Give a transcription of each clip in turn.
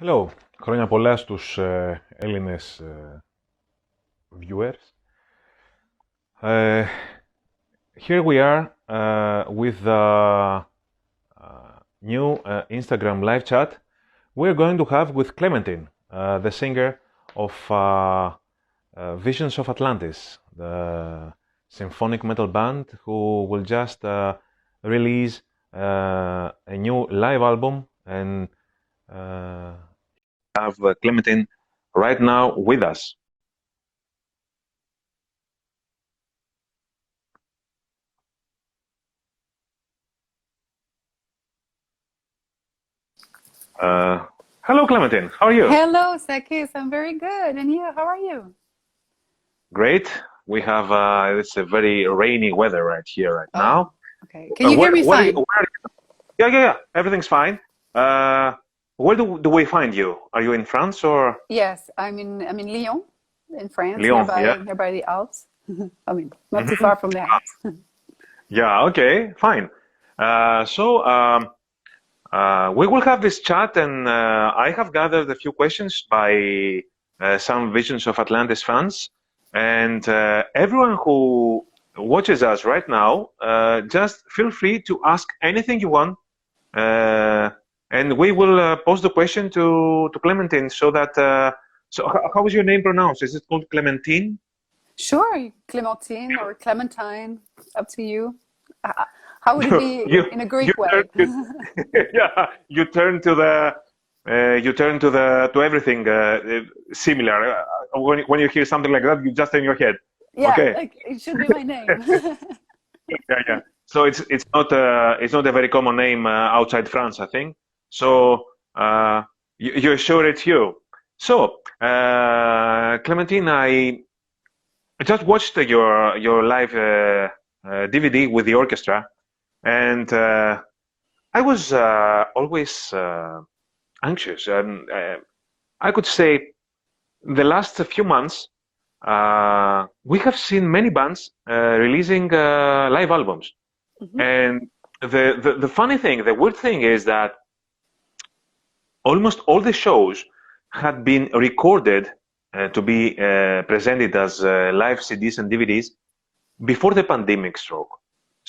Hello, χρόνια πολλά στους Έλληνες viewers. Uh, Here we are with the new Instagram live chat we're going to have with Clementine, the singer of Visions of Atlantis, the symphonic metal band who will just release a new live album and have Clementine right now with us. Hello, Clementine. How are you? Hello, Sakis. I'm very good. And you, how are you? Great. We have it's a very rainy weather right here right now. Okay. Can you hear me fine? Yeah. Everything's fine. Where do we find you? Are you in France or? Yes, I'm in Lyon, in France, Lyon, yeah. nearby the Alps. I mean, not too far from the Alps. Yeah, okay, fine. We will have this chat, and I have gathered a few questions by some Visions of Atlantis fans, and everyone who watches us right now, just feel free to ask anything you want, and we will pose the question to Clementine so that. How is your name pronounced? Is it called Clementine? Sure, Clementine or Clementine, up to you. How would it be in a Greek way? Yeah, you turn to everything similar. When you hear something like that, you just turn your head. Yeah, okay. Like it should be my name. Yeah. So it's not a very common name outside France, I think. So you're sure it's you. So Clementine, I just watched your live DVD with the orchestra, and I was always anxious, and I could say the last few months we have seen many bands releasing live albums. And the funny thing, the weird thing is that almost all the shows had been recorded to be presented as live CDs and DVDs before the pandemic struck.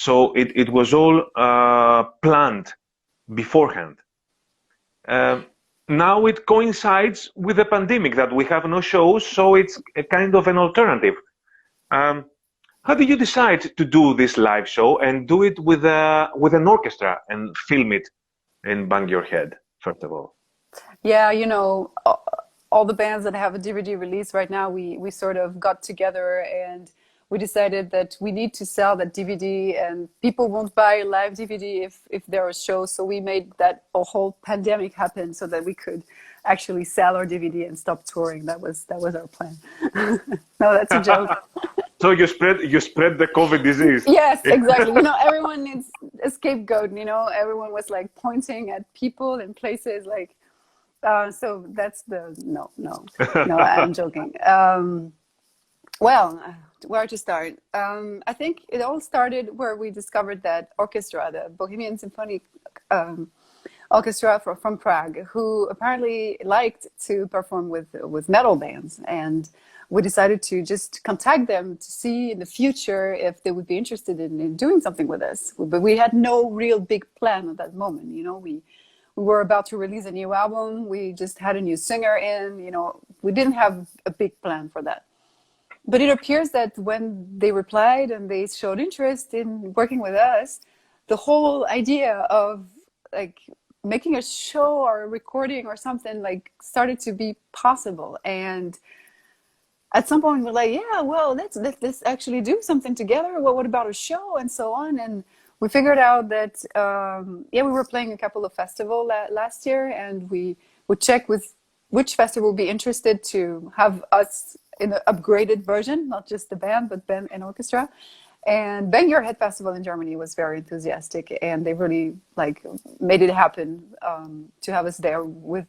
So it was all planned beforehand. Now it coincides with the pandemic that we have no shows, so it's a kind of an alternative. How did you decide to do this live show and do it with an orchestra and film it and bang your head, first of all? Yeah, all the bands that have a DVD release right now, we sort of got together and we decided that we need to sell that DVD, and people won't buy a live DVD if there are shows. So we made that a whole pandemic happen so that we could actually sell our DVD and stop touring. That was our plan. No, that's a joke. So you spread the COVID disease. Yes, exactly. Everyone needs a scapegoat. Everyone was like pointing at people and places like. So that's no. I'm joking. Well, where to start? I think it all started where we discovered that orchestra, the Bohemian Symphonic Orchestra from Prague, who apparently liked to perform with metal bands, and we decided to just contact them to see in the future if they would be interested in doing something with us. But we had no real big plan at that moment. We were about to release a new album. We just had a new singer in. We didn't have a big plan for that. But it appears that when they replied and they showed interest in working with us, the whole idea of like making a show or a recording or something like started to be possible. And at some point we're like, yeah, well, let's actually do something together. Well, what about a show and so on? And we figured out that, we were playing a couple of festivals last year, and we would check with which festival would be interested to have us in an upgraded version, not just the band, but band and orchestra. And Bang Your Head Festival in Germany was very enthusiastic, and they really made it happen to have us there with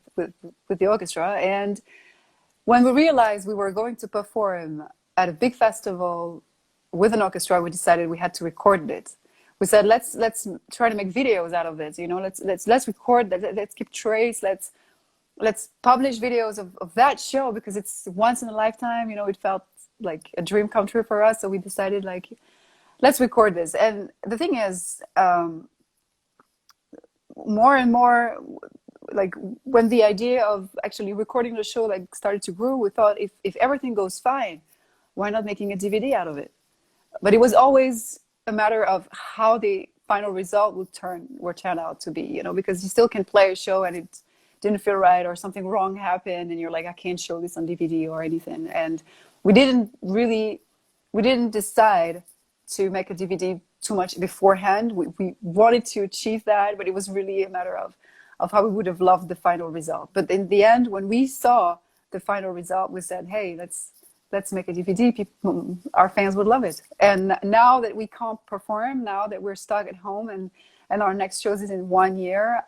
the orchestra. And when we realized we were going to perform at a big festival with an orchestra, we decided we had to record it. We said, let's try to make videos out of it. Let's record, let's keep trace, let's let's publish videos of that show because it's once in a lifetime. You know, it felt like a dream come true for us. So we decided like, let's record this. And the thing is, more and more, like when the idea of actually recording the show like started to grow, we thought if everything goes fine, why not making a DVD out of it? But it was always a matter of how the final result would turn out to be, you know, because you still can play a show and it didn't feel right or something wrong happened and you're like, I can't show this on DVD or anything. And we didn't decide to make a DVD too much beforehand. We wanted to achieve that, but it was really a matter of how we would have loved the final result. But in the end, when we saw the final result, we said, hey, let's make a DVD. People, our fans would love it. And now that we can't perform, now that we're stuck at home and our next shows is in 1 year,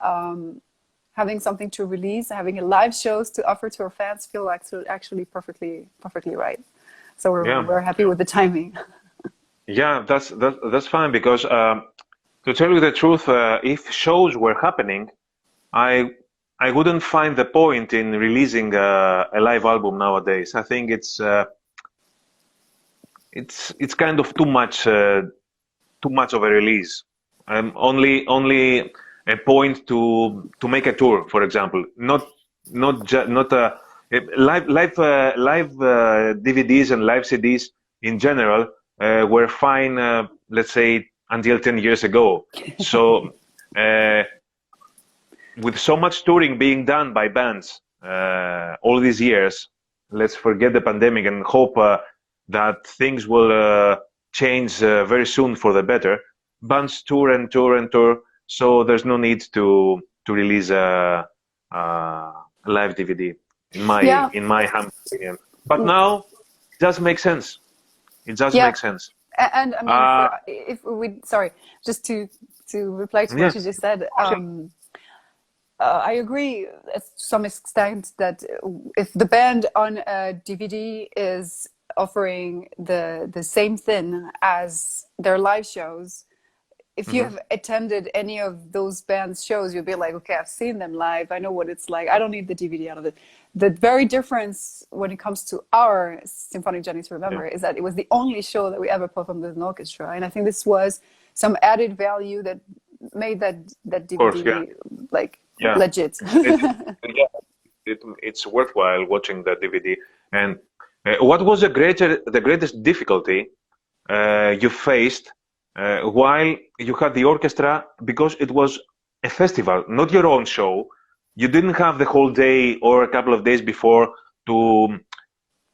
having something to release, having a live shows to offer to our fans feel actually perfectly right. So we're happy with the timing. Yeah, that's fine because to tell you the truth, if shows were happening, I wouldn't find the point in releasing a live album nowadays. I think it's kind of too much of a release. Only a point to make a tour, for example. Not live DVDs and live CDs in general were fine. Let's say until 10 years ago. So. With so much touring being done by bands all these years, let's forget the pandemic and hope that things will change very soon for the better. Bands tour and tour and tour, so there's no need to release a live DVD, in my humble opinion. But now, it does make sense. It does make sense. And I mean, if we just to reply to what you just said. I agree to some extent that if the band on a DVD is offering the same thing as their live shows, if you have attended any of those bands' shows, you'll be like, okay, I've seen them live. I know what it's like. I don't need the DVD out of it. The very difference when it comes to our Symphonic Journey to Remember is that it was the only show that we ever performed with an orchestra. And I think this was some added value that made that DVD legit. It's worthwhile watching the DVD. And what was the greatest difficulty you faced while you had the orchestra, because it was a festival, not your own show? You didn't have the whole day or a couple of days before to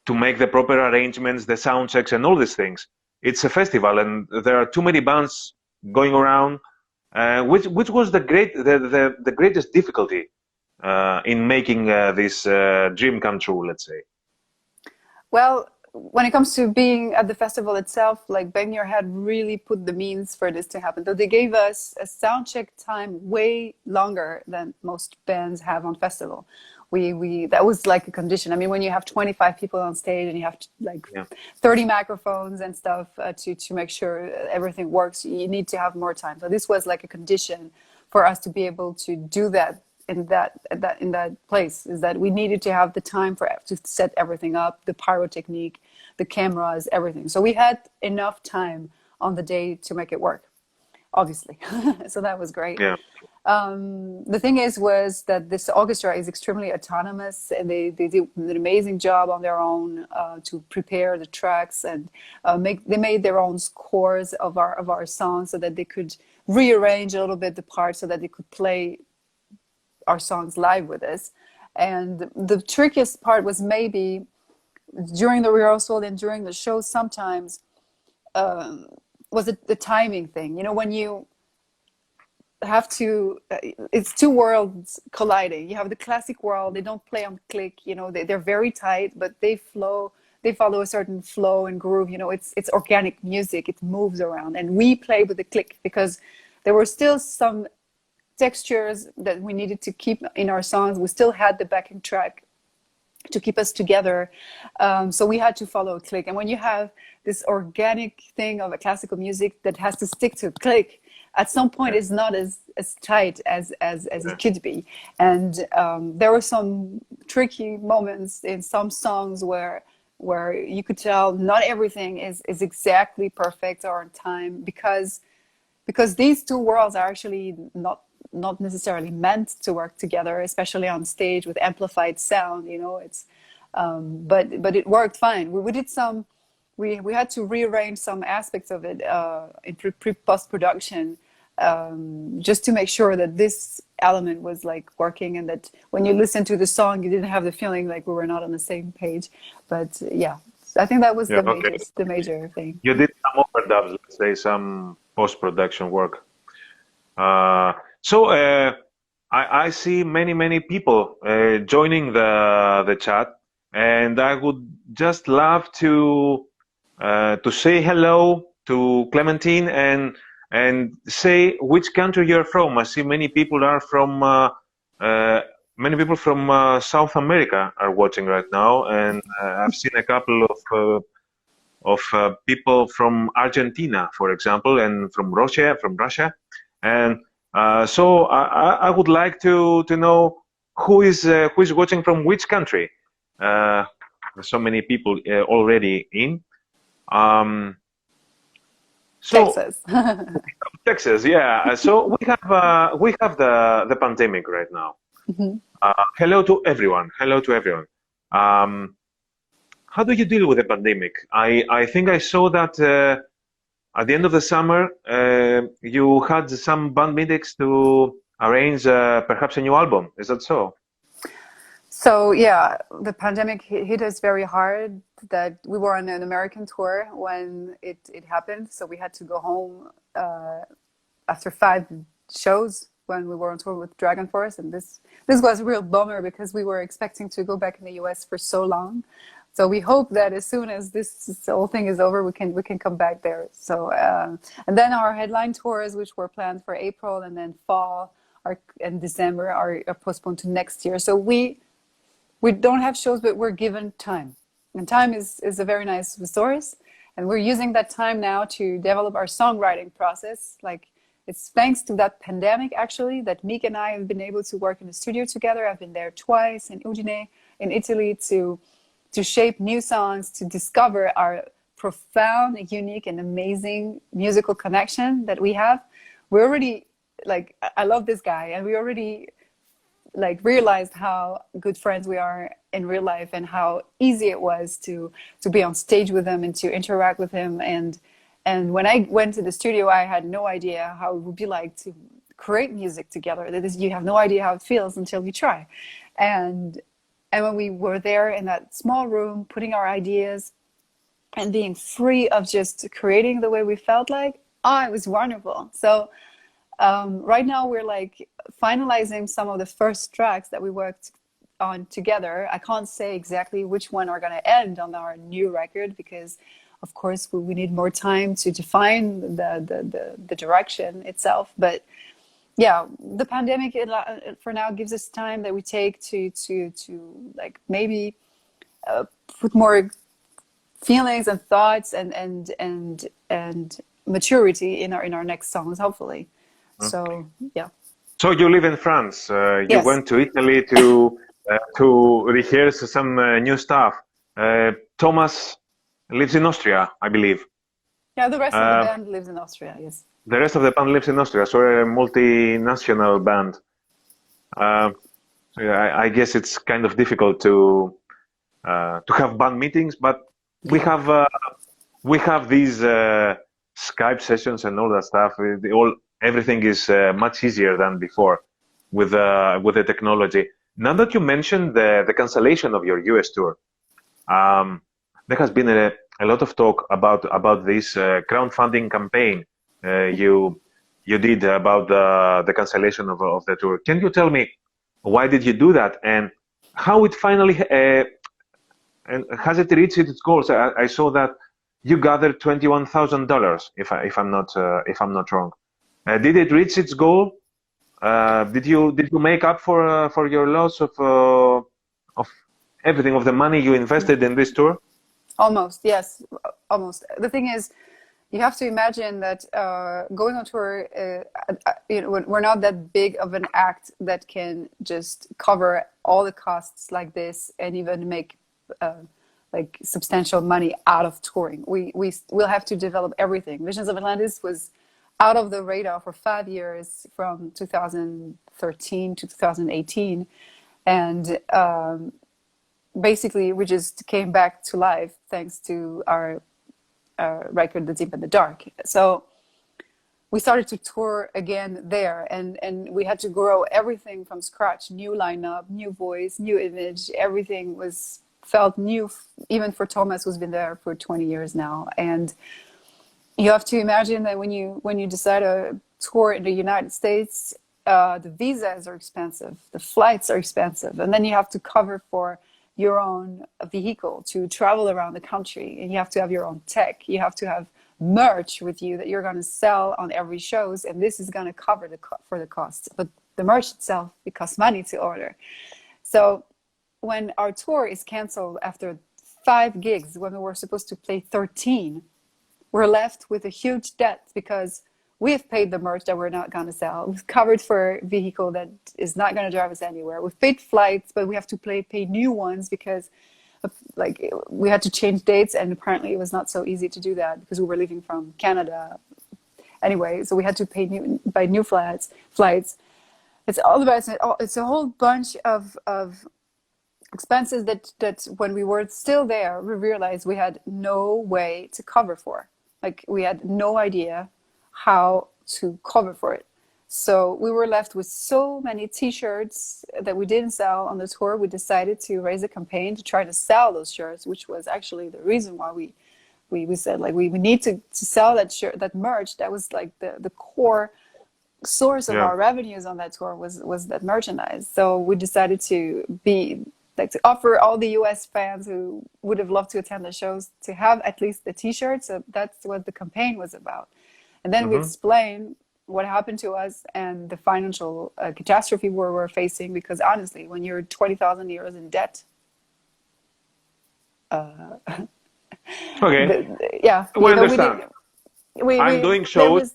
make the proper arrangements, the sound checks, and all these things. It's a festival, and there are too many bands going around. Which was the greatest difficulty in making this dream come true, let's say? Well, when it comes to being at the festival itself, like Bang Your Head really put the means for this to happen. So they gave us a sound check time way longer than most bands have on festival. That was like a condition. I mean, when you have 25 people on stage and you have 30 microphones and stuff to make sure everything works, you need to have more time. So this was like a condition for us to be able to do that in that place, is that we needed to have the time to set everything up, the pyrotechnique, the cameras, everything. So we had enough time on the day to make it work, obviously. So that was great. Yeah. The thing was that this orchestra is extremely autonomous, and they did an amazing job on their own to prepare the tracks, and they made their own scores of our songs so that they could rearrange a little bit the parts so that they could play our songs live with us. And the trickiest part was maybe during the rehearsal and during the show sometimes was the timing thing. You know, when you have to, it's two worlds colliding. You have the classic world, they don't play on click, you know, they're very tight, but they follow a certain flow and groove. You know, it's organic music, it moves around, and we play with the click because there were still some textures that we needed to keep in our songs. We still had the backing track to keep us together, so we had to follow a click. And when you have this organic thing of a classical music that has to stick to a click, at some point Yeah. is not as tight as it could be. And there were some tricky moments in some songs where you could tell not everything is exactly perfect or on time, because these two worlds are actually not necessarily meant to work together, especially on stage with amplified sound. It's but it worked fine. We did some. We had to rearrange some aspects of it in post production, just to make sure that this element was like working, and that when you listen to the song, you didn't have the feeling like we were not on the same page. But yeah, I think that was Yeah. Okay. the major thing. You did some overdubs, let's say, some post-production work. Uh, so I see many people joining the chat, and I would just love to say hello to Clementine and say which country you're from. I see many people are from many people from South America are watching right now, and I've seen a couple of people from Argentina, for example, and from Russia, and so I would like to know who is watching from which country. Uh, there's so many people already in. Um, so Texas. Texas, yeah. So we have the pandemic right now. Hello to everyone. Hello to everyone. Um, how do you deal with the pandemic? I think I saw that at the end of the summer you had some band meetings to arrange perhaps a new album. Is that so? So yeah, the pandemic hit us very hard. That we were on an American tour when it happened, so we had to go home after 5 shows when we were on tour with Dragon Force, and this was a real bummer because we were expecting to go back in the US for so long. So we hope that as soon as this whole thing is over, we can come back there. So and then our headline tours, which were planned for April and then fall and December, are postponed to next year. So we don't have shows, but we're given time. And time is a very nice resource. And we're using that time now to develop our songwriting process. Like, it's thanks to that pandemic, actually, that Meek and I have been able to work in the studio together. I've been there twice in Udine, in Italy, to shape new songs, to discover our profound, unique, and amazing musical connection that we have. We're already, like, I love this guy, and we already like realized how good friends we are in real life, and how easy it was to be on stage with him and to interact with him. And when I went to the studio, I had no idea how it would be like to create music together. That is, you have no idea how it feels until you try. And when we were there in that small room, putting our ideas and being free of just creating the way we felt like, it was wonderful. So right now we're like finalizing some of the first tracks that we worked on together. I can't say exactly which one are going to end on our new record, because of course we need more time to define the direction itself. But yeah, the pandemic for now gives us time that we take to like maybe put more feelings and thoughts and maturity in our next songs, hopefully. So yeah. So you live in France. You Yes. went to Italy to rehearse some new stuff. Thomas lives in Austria, I believe. Yeah, the rest of the band lives in Austria. Yes. The rest of the band lives in Austria, so a multinational band. So yeah, I guess it's kind of difficult to have band meetings, but we have these Skype sessions and all that stuff. Everything is much easier than before with the technology. Now that you mentioned the cancellation of your US tour, there has been a lot of talk about this crowdfunding campaign you did about the cancellation of the tour. Can you tell me why did you do that, and how it finally and has it reached its goals? I saw that you gathered $21,000, if I'm not wrong. Did it reach its goal? Did you make up for your loss of everything, of the money you invested in this tour? Almost, yes, almost. The thing is, you have to imagine that going on tour, we're not that big of an act that can just cover all the costs like this and even make like substantial money out of touring. Will have to develop everything. Visions of Atlantis was out of the radar for 5 years, from 2013 to 2018, and basically we just came back to life thanks to our record, The Deep and the Dark. So we started to tour again there, and we had to grow everything from scratch. New lineup, new voice, new image. Everything was felt new, even for Thomas, who's been there for 20 years now. And you have to imagine that when you decide to tour in the United States, the visas are expensive, the flights are expensive, and then you have to cover for your own vehicle to travel around the country, and you have to have your own tech. You have to have merch with you that you're going to sell on every shows, and this is going to cover for the costs. But the merch itself, it costs money to order. So when our tour is canceled after 5 gigs, when we were supposed to play 13, we're left with a huge debt because we have paid the merch that we're not going to sell. We've covered for a vehicle that is not going to drive us anywhere. We've paid flights, but we have to pay new ones because like we had to change dates, and apparently it was not so easy to do that because we were leaving from Canada anyway. So we had to buy new flights. It's all about it's a whole bunch of expenses that when we were still there, we realized we had no way to cover for. Like we had no idea how to cover for it. So we were left with so many t-shirts that we didn't sell on the tour. We decided to raise a campaign to try to sell those shirts, which was actually the reason why we said like we need to sell that shirt, that merch. That was like the core source of our revenues on that tour was that merchandise. So we decided to offer all the US fans who would have loved to attend the shows to have at least the t-shirts. So that's what the campaign was about. And then we explain what happened to us and the financial catastrophe we're facing, because honestly, when you're 20,000 euros in debt, okay, we understand. I'm doing shows.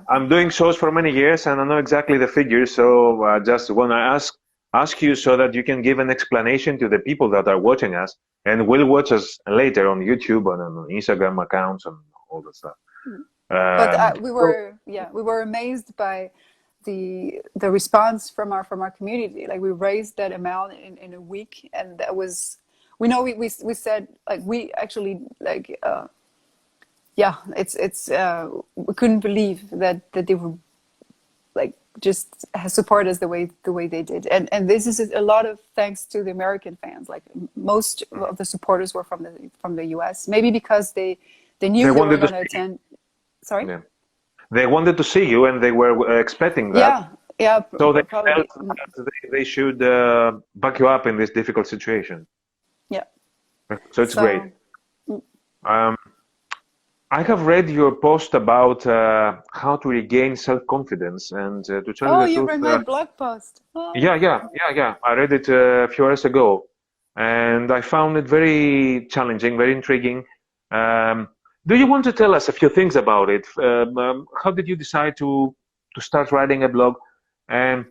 I'm doing shows for many years, and I know exactly the figures. So I just want to ask you so that you can give an explanation to the people that are watching us and will watch us later on YouTube and on Instagram accounts and all that stuff. But we were amazed by the response from our community. Like we raised that amount in a week, and that was we said like we actually like it's we couldn't believe that they were like just support us the way they did, and this is a lot of thanks to the American fans. Like most of the supporters were from the US, maybe because they knew they were going to attend. Sorry? Yeah. They wanted to see you, and they were expecting that. Yeah. So they felt that they should back you up in this difficult situation. Yeah. So it's great. I have read your post about how to regain self-confidence, and to tell you the truth. Oh, you read my blog post. Oh. Yeah. I read it a few hours ago, and I found it very challenging, very intriguing. Do you want to tell us a few things about it? How did you decide to start writing a blog? And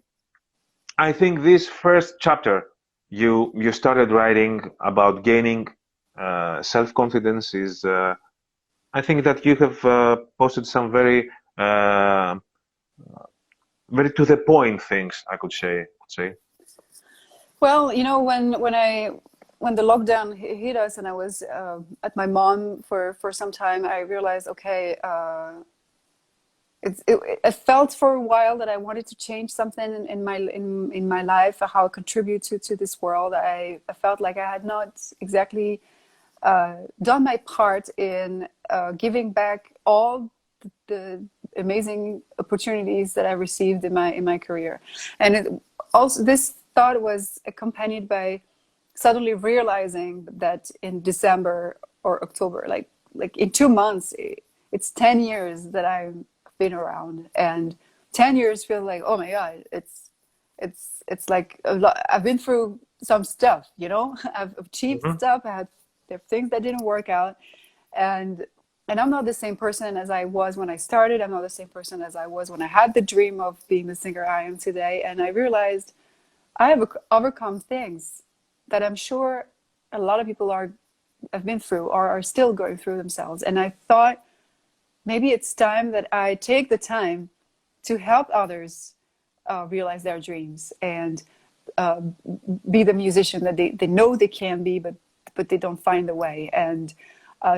I think this first chapter you started writing about gaining self-confidence is. I think that you have posted some very very to the point things. I could say. Well, you know, when the lockdown hit us and I was at my mom for some time, I realized, okay, it felt for a while that I wanted to change something in my life, how I contribute to this world. I felt like I had not exactly done my part in giving back all the amazing opportunities that I received in my career. And this thought was accompanied by suddenly realizing that in December or October, like in 2 months, it's 10 years that I've been around, and 10 years feel like, oh my God, it's like a lot. I've been through some stuff, you know. I've achieved stuff. There are things that didn't work out, and and I'm not the same person as I was when I started. I'm not the same person as I was when I had the dream of being the singer I am today. And I realized I have overcome things that I'm sure a lot of people have been through or are still going through themselves. And I thought maybe it's time that I take the time to help others realize their dreams and uh, be the musician that they know they can be, but they don't find the way. And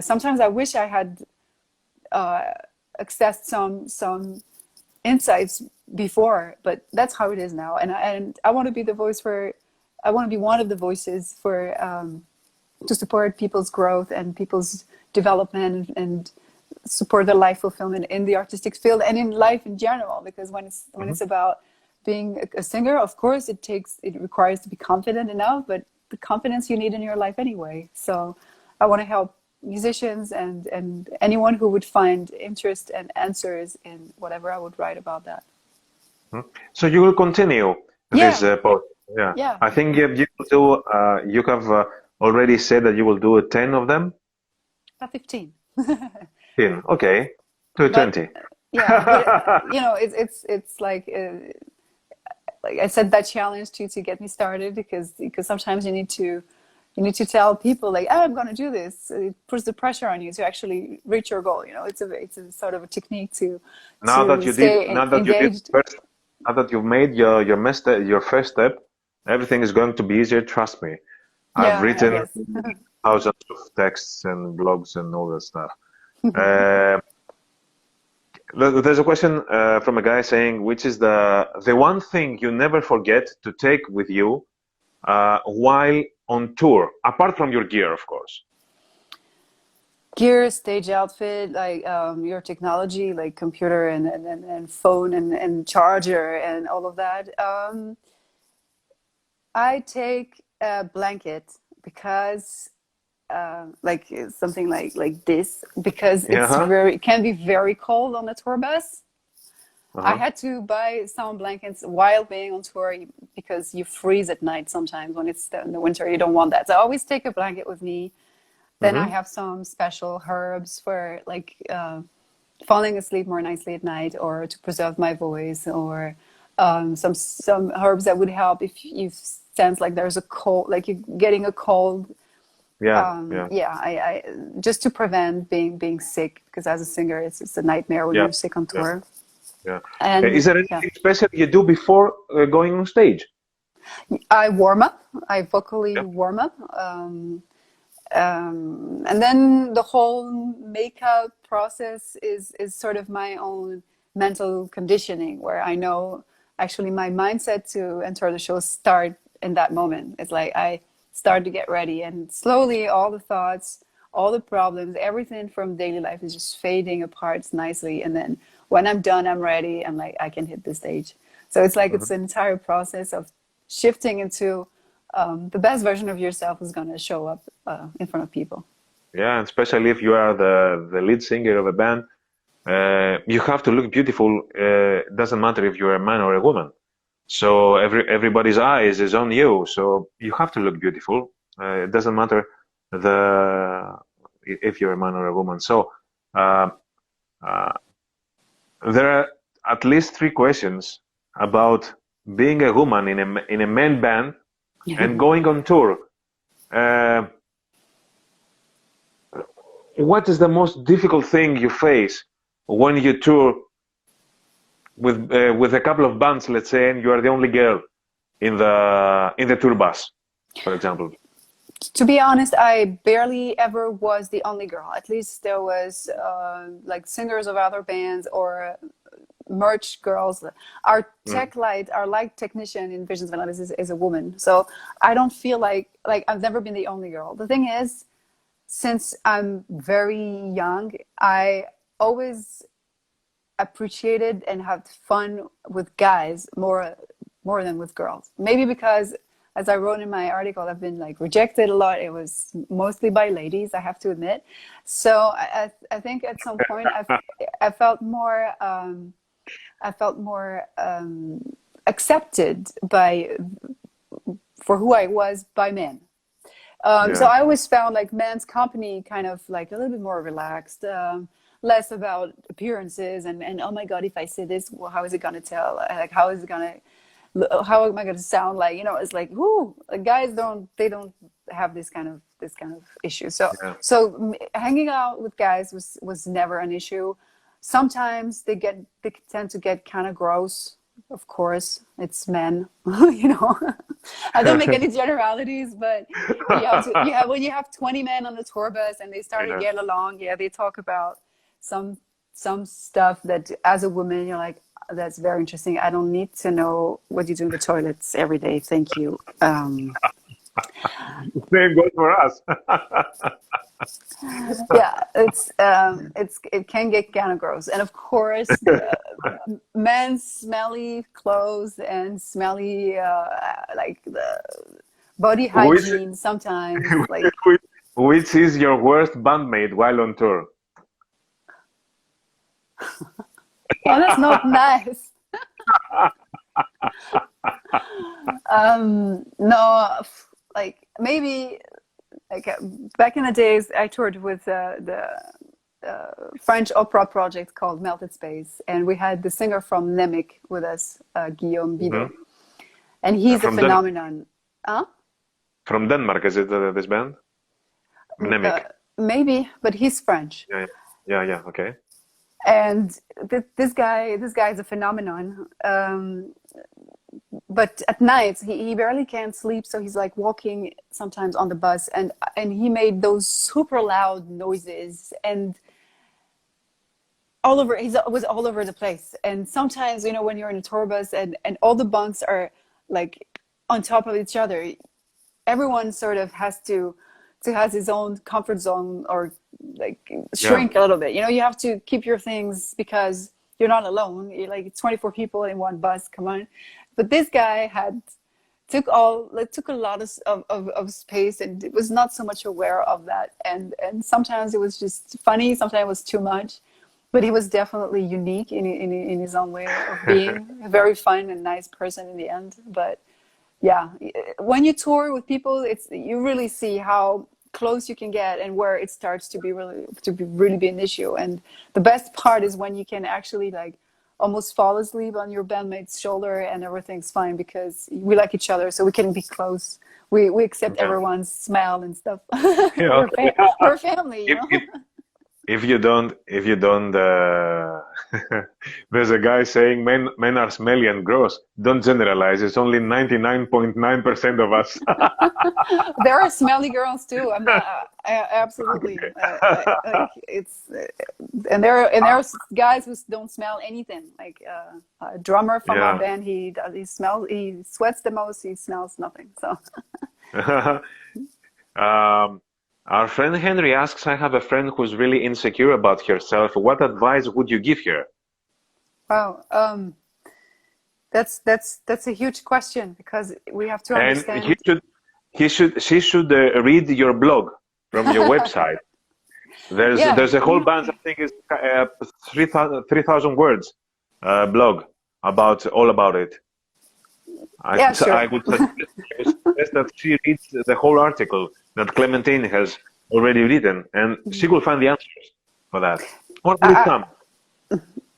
sometimes I wish I had accessed some insights before, but that's how it is now. And I want to be the voice for, I want to be one of the voices for to support people's growth and people's development and support their life fulfillment in the artistic field and in life in general. Because when Hmm. it's about being a singer, of course, it requires to be confident enough, but the confidence you need in your life anyway. So I want to help musicians and anyone who would find interest and answers in whatever I would write about that. So you will continue this Yeah, post. Yeah, yeah, I think you will do. You have already said that you will do 10 of them. 15. 10. Okay, to But 20. yeah, but you know, it's like I said, that challenge to get me started, because sometimes you need to tell people like, oh, I'm going to do this. It puts the pressure on you to actually reach your goal. You know, it's a sort of a technique Now that to you did, stay now that you did engaged. first, now that you've made your first step, everything is going to be easier. Trust me. I've Yeah, I written guess. thousands of texts and blogs and all that stuff. Uh, there's a question from a guy saying, which is the one thing you never forget to take with you while on tour, apart from your gear, of course. Gear, stage outfit, like your technology, like computer and phone and charger and all of that. I take a blanket because like something like this, because Yeah, huh? it can be very cold on the tour bus. I Uh-huh. had to buy some blankets while being on tour because you freeze at night sometimes when it's in the winter. You don't want that. So I always take a blanket with me. Then I Mm-hmm. have some special herbs for like falling asleep more nicely at night, or to preserve my voice, or some herbs that would help if you sense like there's a cold, like you're getting a cold. Yeah, yeah, Yeah, I just to prevent being sick, because as a singer, it's a nightmare when yeah, you're sick on yeah, tour. yeah. Is And there yeah, anything special you do before going on stage? I warm up. I vocally Yeah. warm up. And then the whole makeup process is sort of my own mental conditioning, where I know actually my mindset to enter the show start in that moment. It's like I start to get ready, and slowly all the thoughts, all the problems, everything from daily life is just fading apart nicely. And then when I'm done, I'm ready, and like I can hit the stage. So it's like Mhm. it's an entire process of shifting into the best version of yourself is going to show up in front of people. Yeah, and especially if you are the lead singer of a band, you have to look beautiful. Doesn't matter if you're a man or a woman. So everybody's eyes is on you. So you have to look beautiful. It doesn't matter the if you're a man or a woman. So uh, uh, there are at least three questions about being a woman in a man band and going on tour. Uh, what is the most difficult thing you face when you tour with a couple of bands, let's say, and you are the only girl in the tour bus, for example? To be honest, I barely ever was the only girl. At least there was like singers of other bands or merch girls. Our Mm. tech light, our light technician in Visions of Atlantis is a woman. So I don't feel like I've never been the only girl. The thing is, since I'm very young, I always appreciated and had fun with guys more than with girls. Maybe because, as I wrote in my article, I've been like rejected a lot. It was mostly by ladies, I have to admit. So I think at some point I felt more accepted by for who I was by men. So Yeah. I always found like men's company kind of like a little bit more relaxed, less about appearances and oh my God, if I say this, well, how is it gonna tell? Like how is it gonna, how am I gonna sound like? You know, it's like, whoo, guys don't have this kind of issue. So Yeah. hanging out with guys was never an issue. Sometimes they tend to get kind of gross. Of course, it's men, you know. I don't make any generalities, but when you have 20 men on the tour bus and they start to Yeah. get along, yeah, they talk about some some stuff that as a woman you're like, that's very interesting. I don't need to know what you do in the toilets every day. Thank you. Same goes for us. Yeah, it can get kind of gross, and of course, men's smelly clothes and smelly like the body Which hygiene sometimes like which is your worst bandmate while on tour? oh that's not nice. No, like maybe like back in the days I toured with the French opera project called Melted Space, and we had the singer from Nemic with us, Guillaume Hmm. Bidot, and he's a From Den phenomenon. Huh? from Denmark, is it this band? Uh, Mnemic. maybe, but he's French. Yeah, yeah, yeah. Okay. And this guy is a phenomenon. But at night he barely can sleep, so he's like walking sometimes on the bus, and he made those super loud noises and all over. He was all over the place. And sometimes, you know, when you're in a tour bus and all the bunks are like on top of each other, everyone sort of has to has his own comfort zone or like Yeah. shrink a little bit. You know, you have to keep your things because you're not alone. You're like 24 people in one bus. Come on. But this guy had took a lot of space and was not so much aware of that. And sometimes it was just funny. Sometimes it was too much. But he was definitely unique in his own way of being a very fun and nice person in the end. But yeah, when you tour with people, it's you really see how close you can get and where it starts to really be an issue. And the best part is when you can actually like almost fall asleep on your bandmate's shoulder and everything's fine because we like each other, so we can be close. We accept Yeah. everyone's smell and stuff. Yeah. We're family, you If, know. if if you don't, there's a guy saying men are smelly and gross. Don't generalize. It's only 99.9% of us. There are smelly girls too. I'm not absolutely like it's and there's guys who don't smell anything. Like a drummer from our Yeah. band, he sweats the most, he smells nothing. So Um, our friend Henry asks, I have a friend who's really insecure about herself. What advice would you give her? wow, that's a huge question because we have to And understand. she should read your blog from your website. Yeah, There's a whole bunch. I think it's 3,000 words blog about all about it. yeah, I sure. would suggest that she reads the whole article that Clementine has already written, and she will find the answers for that, or at least I, some,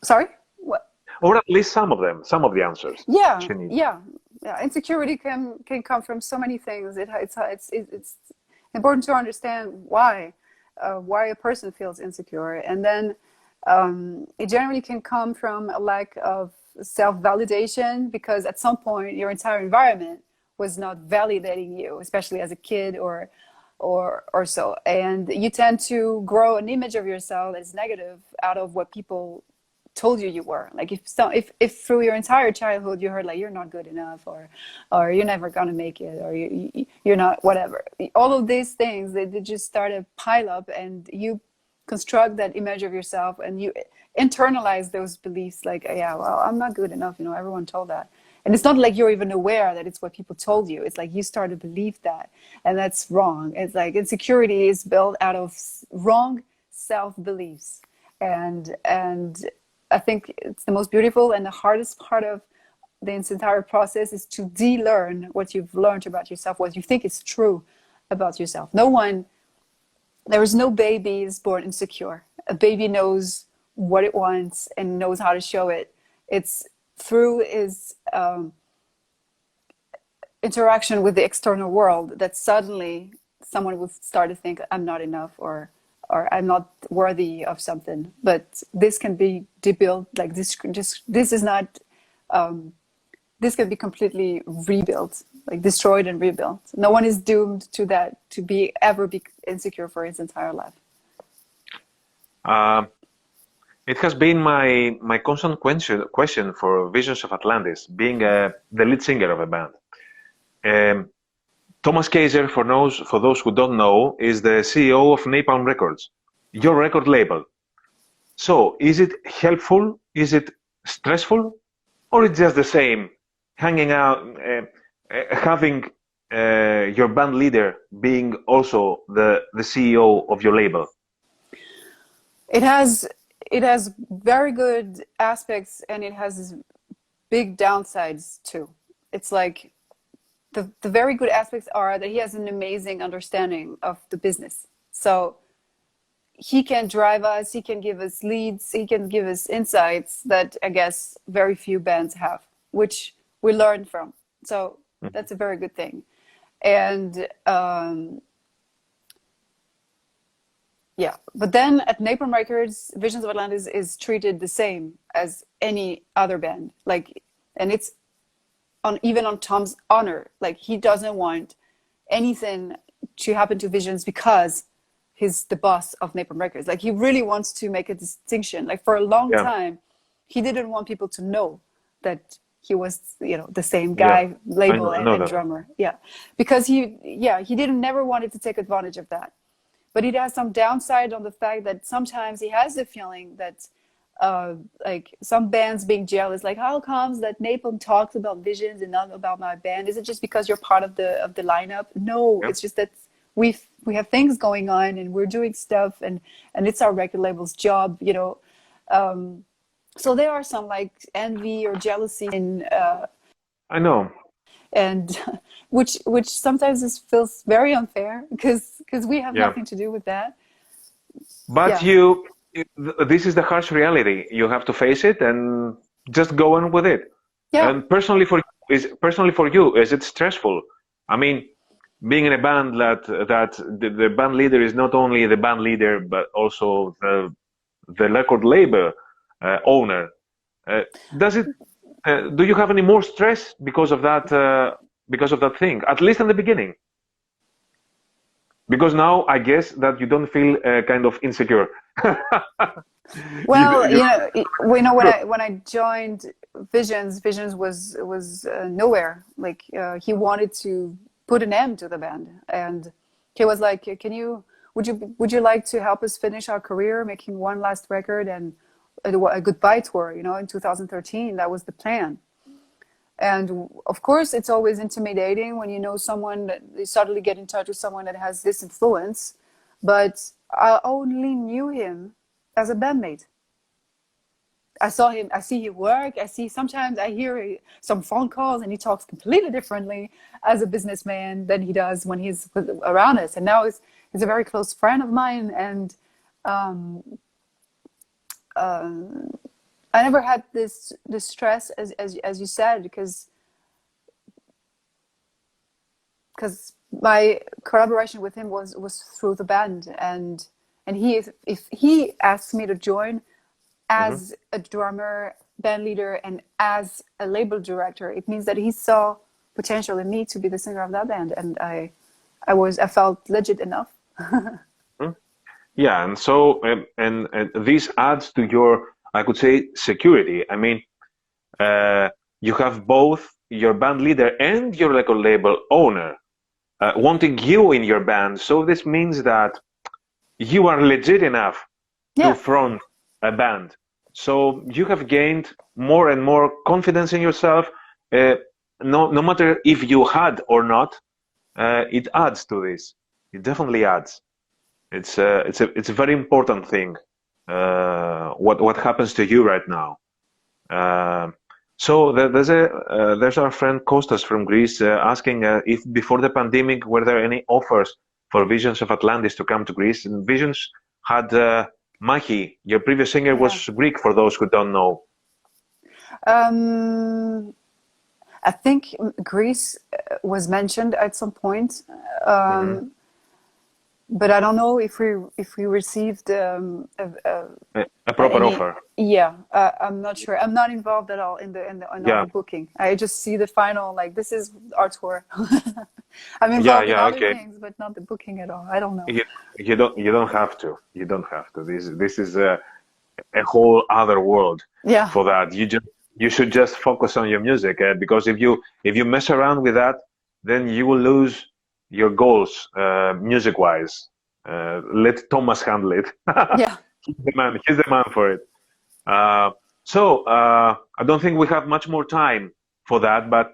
Sorry. What? or at least some of them, some of the answers Yeah, she needs. yeah, yeah. Insecurity can come from so many things. It's important to understand why a person feels insecure, and then it generally can come from a lack of self-validation because at some point your entire environment was not validating you, especially as a kid or so, and you tend to grow an image of yourself as negative out of what people told you were. Like if through your entire childhood you heard like you're not good enough or you're never gonna make it or you're not whatever, all of these things they just start to pile up and you construct that image of yourself and you internalize those beliefs like yeah, well, I'm not good enough, you know, everyone told that. And it's not like you're even aware that it's what people told you. It's like you start to believe that, and that's wrong. It's like insecurity is built out of wrong self beliefs, and I think it's the most beautiful and the hardest part of this entire process is to de-learn what you've learned about yourself, what you think is true, about yourself. There is no baby is born insecure. A baby knows what it wants and knows how to show it. It's through his interaction with the external world that suddenly someone will start to think, I'm not enough, or I'm not worthy of something. But this can be debuilt. Like this is not. This can be completely rebuilt, like destroyed and rebuilt. No one is doomed to that, to ever be insecure for his entire life. It has been my constant question for Visions of Atlantis, being the lead singer of a band. Thomas Kaiser, for those who don't know, is the CEO of Napalm Records, your record label. So, is it helpful? Is it stressful? Or it's just the same, hanging out, having your band leader being also the CEO of your label? It has very good aspects, and it has big downsides too. It's like the very good aspects are that he has an amazing understanding of the business. So he can drive us, he can give us leads, he can give us insights that I guess very few bands have, which we learn from. So that's a very good thing. And yeah, but then at Napalm Records, Visions of Atlantis is treated the same as any other band. Like, and it's even on Tom's honor. Like, he doesn't want anything to happen to Visions because he's the boss of Napalm Records. Like, he really wants to make a distinction. Like, for a long time, he didn't want people to know that he was, the same guy, label and drummer. Yeah, because he never wanted to take advantage of that. But it has some downside on the fact that sometimes he has the feeling that like some bands being jealous, like how comes that Napalm talks about Visions and not about my band? Is it just because you're part of the lineup? No, it's just that we have things going on and we're doing stuff and it's our record label's job, so there are some like envy or jealousy in I know. And which sometimes feels very unfair because we have nothing to do with that. But this is the harsh reality. You have to face it and just go on with it. Yeah. And personally for you, is it stressful? I mean, being in a band that the band leader is not only the band leader but also the record label owner. Do you have any more stress because of that thing? At least in the beginning. Because now I guess that you don't feel kind of insecure. Well, when I joined Visions was nowhere. Like he wanted to put an end to the band, and he was like, would you like to help us finish our career, making one last record and a goodbye tour? In 2013, that was the plan. And of course, it's always intimidating when you know someone that you suddenly get in touch with someone that has this influence. But I only knew him as a bandmate. I see him work. Sometimes I hear some phone calls and he talks completely differently as a businessman than he does when he's around us. And now he's a very close friend of mine. And I never had this stress as you said, because my collaboration with him was through the band, and if he asked me to join as a drummer, band leader, and as a label director, it means that he saw potential in me to be the singer of that band, and I felt legit enough. Yeah, and so and this adds to your, I could say, security. I mean, you have both your band leader and your record label owner wanting you in your band. So this means that you are legit enough to front a band. So you have gained more and more confidence in yourself. No matter if you had or not, it adds to this. It definitely adds. It's a very important thing. What happens to you right now? So there's our friend Kostas from Greece asking if before the pandemic were there any offers for Visions of Atlantis to come to Greece? And Visions had Mahi, your previous singer, Yeah. was Greek for those who don't know. Um, I think Greece was mentioned at some point, Hmm. but I don't know if we received A proper any. offer. Yeah, I'm not sure. I'm not involved at all in all Yeah, the booking. I just see the final, like, this is our tour. I'm yeah, involved in yeah. other Okay. things, but not the booking at all. I don't know. You you don't have to. You don't have to. This is a whole other world Yeah, for that. You should just focus on your music because if you mess around with that, then you will lose your goals music wise. Let Thomas handle it. yeah. He's the man. He's the man for it. Uh, so I don't think we have much more time for that, but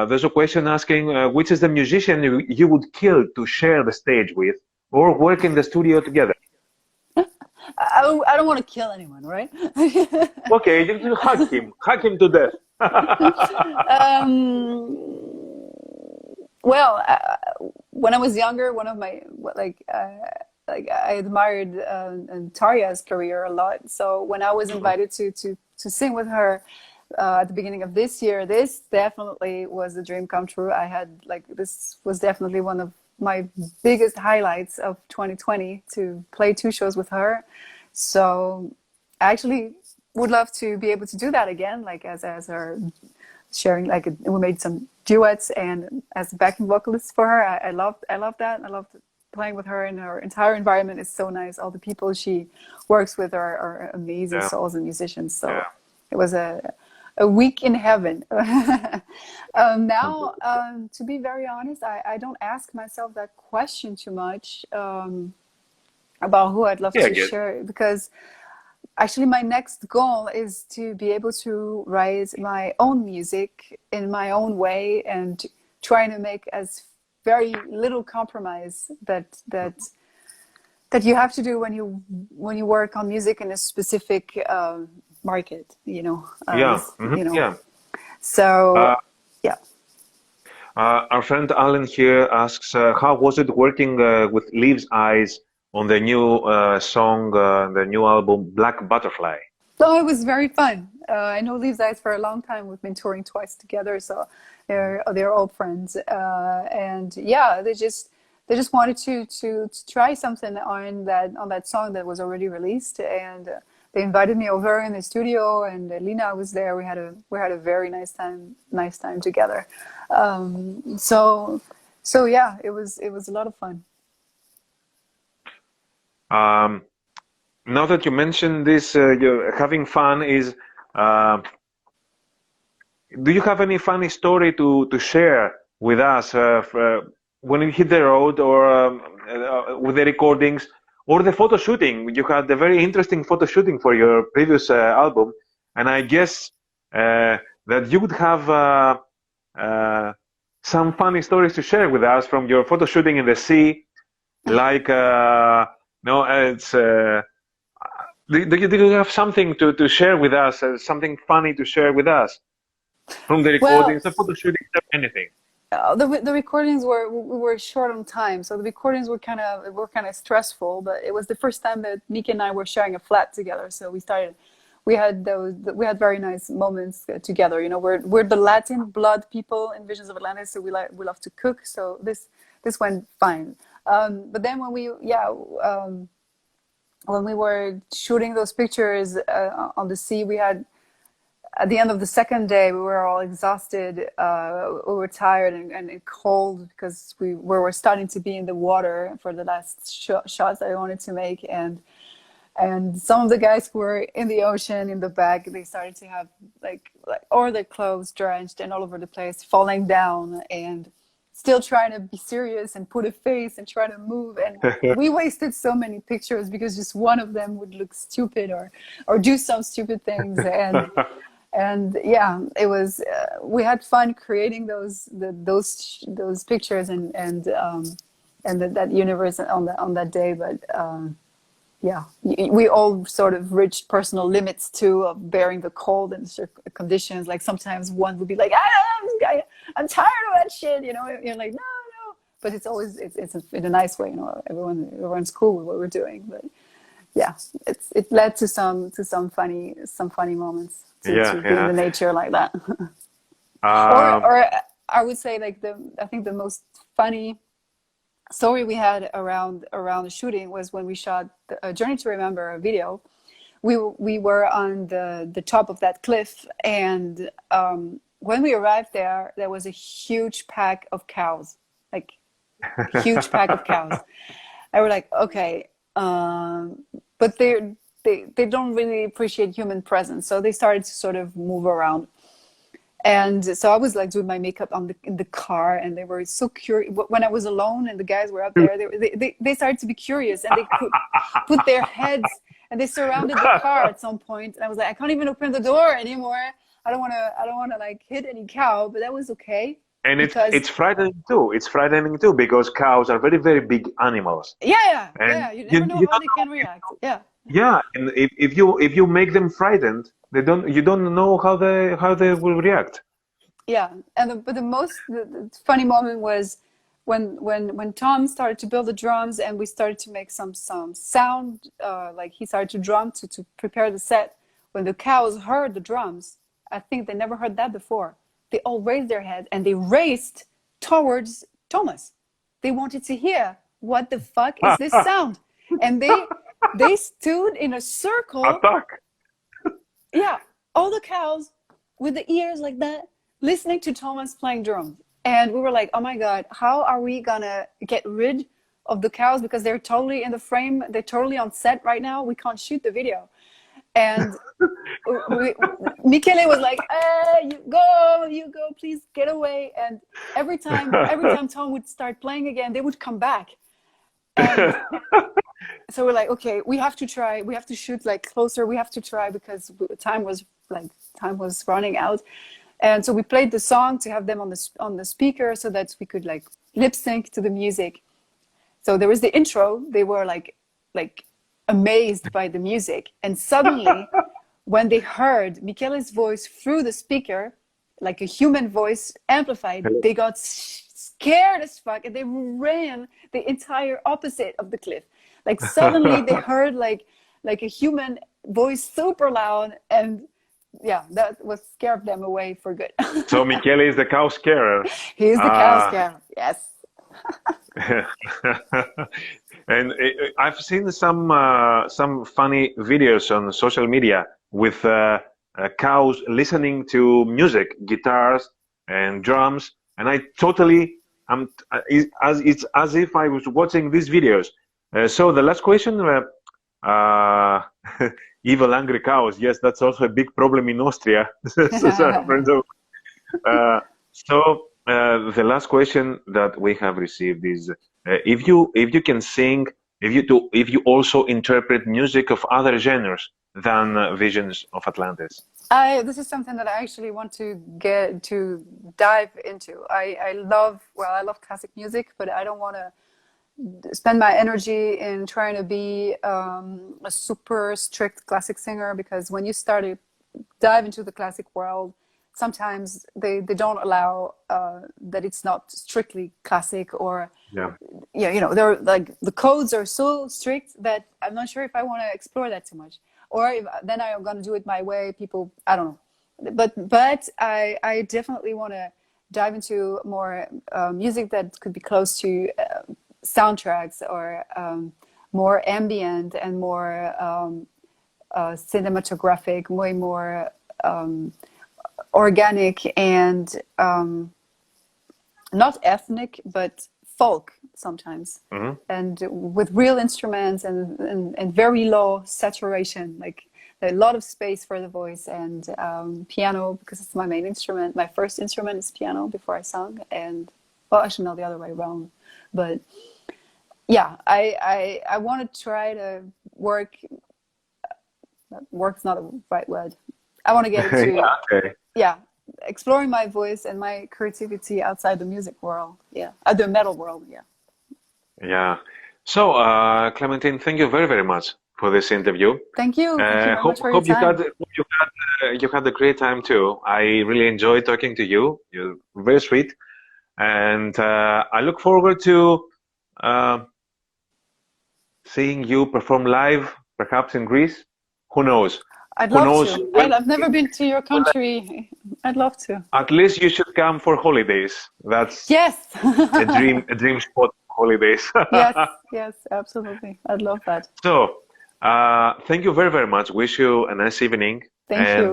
there's a question asking which is the musician you would kill to share the stage with or work in the studio together. I don't want to kill anyone, right? Okay, you hug him to death. um, well, when I was younger, one of my like I admired Tarja's career a lot. So when I was Mhm. invited to sing with her at the beginning of this year, this definitely was a dream come true. I had like this was definitely one of my biggest highlights of 2020 to play two shows with her. So I actually would love to be able to do that again, like as our sharing, like we made some duets and as a backing vocalist for her. I loved that. I loved playing with her, and her entire environment is so nice. All the people she works with are amazing Yeah, souls and musicians. So yeah. it was a week in heaven. Now, to be very honest, I don't ask myself that question too much about who I'd love Yeah, I to get. share, because actually my next goal is to be able to write my own music in my own way and trying to make as very little compromise that you have to do when you work on music in a specific market, Yeah, hmm, yeah. so Uh, yeah. our friend Alan here asks, how was it working with Leaves' Eyes on the new song, the new album, Black Butterfly? So it was very fun. I know Leaves Eyes for a long time. We've been touring twice together, so they're old friends. And yeah, they just wanted to try something on that song that was already released, and they invited me over in the studio, and Lina was there. We had a very nice time together. So yeah, it was a lot of fun. Um, Now that you mentioned this, you're having fun is, uh, do you have any funny story to share with us when you hit the road or with the recordings or the photo shooting? You had a very interesting photo shooting for your previous album, and I guess that you would have uh, some funny stories to share with us from your photo shooting in the sea, like no, it's. Do you have something to share with us, something funny to share with us from the Well, recordings, the photo shootings, anything? the recordings were short on time, so the recordings were kind of stressful. But it was the first time that Mika and I were sharing a flat together, so we had very nice moments together. We're the Latin blood people in Visions of Atlantis, so we love to cook. So this went fine. But then when we were shooting those pictures on the sea, we had at the end of the second day, we were all exhausted. We were tired and cold because we were starting to be in the water for the last shots that I wanted to make. And some of the guys who were in the ocean in the back, they started to have like all their clothes drenched and all over the place, falling down and still trying to be serious and put a face and try to move. And we wasted so many pictures because just one of them would look stupid or do some stupid things. And yeah, it was we had fun creating those pictures and that universe on that day. But yeah, we all sort of reached personal limits too of bearing the cold and certain conditions. Like sometimes one would be like, I'm tired of that shit, you know. You're like, no, no, but it's always it's in a nice way, you know. Everyone's cool with what we're doing, but yeah, it led to some funny moments Yeah, to be in yeah. the nature like that. Um, Or I would say like I think the most funny story we had around the shooting was when we shot a Journey to Remember a video. We were on the top of that cliff, and when we arrived there, there was a huge pack of cows, like huge pack of cows. And we're like, okay, but they don't really appreciate human presence, so they started to sort of move around. And so I was like doing my makeup in the car, and they were so curious. When I was alone and the guys were up there, they started to be curious, and they put their heads and they surrounded the car at some point. And I was like, I can't even open the door anymore. I don't want to like hit any cow, but that was okay and because it's frightening too. It's frightening too because cows are very, very big animals, and you never know you how don't they can react. Yeah. yeah, and if you make them frightened, you don't know how they will react. Yeah, and but the funny moment was when Tom started to build the drums and we started to make some sound, like he started to drum to prepare the set. When the cows heard the drums, I think they never heard that before. They all raised their head and they raced towards Thomas. They wanted to hear what the fuck is this sound, and they stood in a circle. Attack. Yeah, all the cows with the ears like that, listening to Thomas playing drums. And we were like, oh my God, how are we gonna get rid of the cows? Because they're totally in the frame, they're totally on set right now. We can't shoot the video. And Michele was like, you go, please get away. And every time Tom would start playing again, they would come back. And so we're like, okay, we have to try. We have to shoot like closer. We have to try because time was running out. And so we played the song to have them on the speaker so that we could like lip sync to the music. So there was the intro. They were like amazed by the music. And suddenly, when they heard Michele's voice through the speaker, like a human voice amplified, they got scared as fuck and they ran the entire opposite of the cliff. Like suddenly they heard like a human voice super loud, and yeah, that was scared them away for good. So Michele is the cow scarer. He's the cow scarer. Yes. And I've seen some funny videos on social media with cows listening to music, guitars and drums, and I totally it's as if I was watching these videos. So the last question, evil angry cows. Yes, that's also a big problem in Austria. So the last question that we have received is if you can sing, if you also interpret music of other genres than Visions of Atlantis. This is something that I actually want to get to dive into. I love classic music, but I don't want to spend my energy in trying to be a super strict classic singer, because when you start to dive into the classic world, sometimes they don't allow that it's not strictly classic, or you know, they're like the codes are so strict that I'm not sure if I want to explore that too much, or if, then I'm going to do it my way. People, I don't know, but I definitely want to dive into more music that could be close to soundtracks, or more ambient and more cinematographic, way more organic and not ethnic, but folk sometimes, and with real instruments and very low saturation, like a lot of space for the voice, and piano, because it's my main instrument. My first instrument is piano before I sung, and well, actually no, the other way around, but yeah, I want to try to work's not a right word. I want to get into exploring my voice and my creativity outside the music world, the metal world, Yeah. So Clementine, thank you very, very much for this interview. Thank you. Thank you very much for your Hope time. you had a great time too. I really enjoyed talking to you. You're very sweet, and I look forward to seeing you perform live, perhaps in Greece. Who knows? I'd Who love knows to. when? I've never been to your country. I'd love to. At least you should come for holidays. That's Yes. a dream spot for holidays. Yes, yes, absolutely. I'd love that. So, thank you very, very much. Wish you a nice evening Thank and you.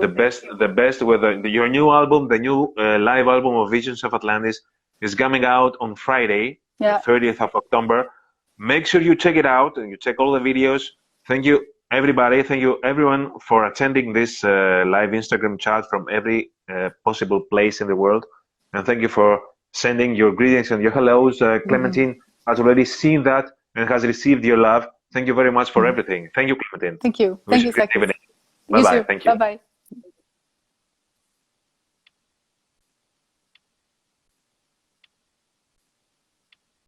the best with your new album, the new live album of Visions of Atlantis is coming out on Friday, the Yeah. 30th of October. Make sure you check it out and you check all the videos. Thank you, everybody. Thank you, everyone, for attending this live Instagram chat from every possible place in the world. And thank you for sending your greetings and your hellos. Clementine has already seen that and has received your love. Thank you very much for everything. Thank you, Clementine. Thank you. Wish Thank you, you a good Sakis. evening. You Bye-bye. too. Thank you. Bye-bye.